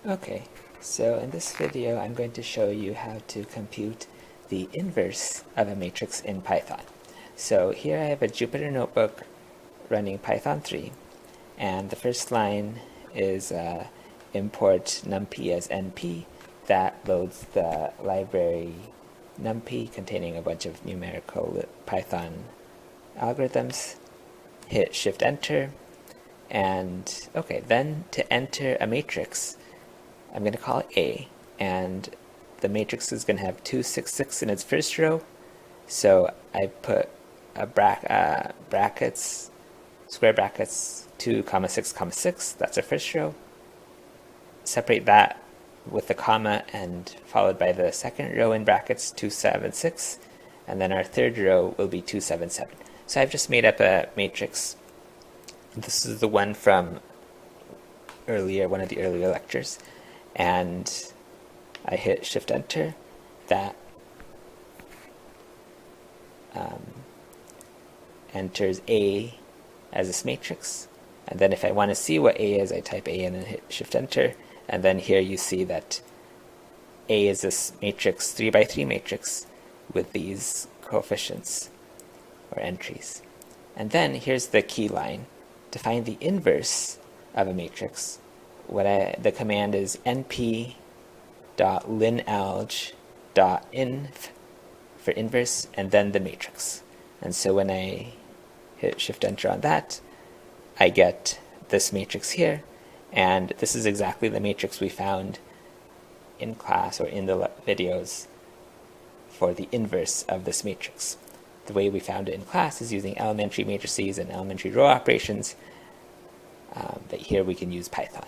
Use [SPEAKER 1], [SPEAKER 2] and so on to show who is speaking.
[SPEAKER 1] Okay, so in this video I'm going to show you how to compute the inverse of a matrix in Python. So here I have a Jupyter notebook running Python 3, and the first line is import numpy as np. That loads the library numpy containing a bunch of numerical Python algorithms. Hit Shift Enter, and okay, then to enter a matrix, I'm going to call it A, and the matrix is going to have 2, 6, 6 in its first row. So I put a brackets, square brackets, 2, 6, 6. That's our first row. Separate that with the comma and followed by the second row in brackets, 2, 7, 6, and then our third row will be 2, 7, 7. So I've just made up a matrix. This is the one from earlier, one of the earlier lectures. And I hit Shift Enter. That enters A as this matrix. And then if I want to see what A is, I type A and then hit Shift Enter. And then here you see that A is this matrix, 3 by 3 matrix with these coefficients or entries. And then here's the key line. To find the inverse of a matrix, the command is np.linalg.inv for inverse, and then the matrix. And so when I hit Shift Enter on that, I get this matrix here, and this is exactly the matrix we found in class or in the videos for the inverse of this matrix. The way we found it in class is using elementary matrices and elementary row operations, but here we can use Python.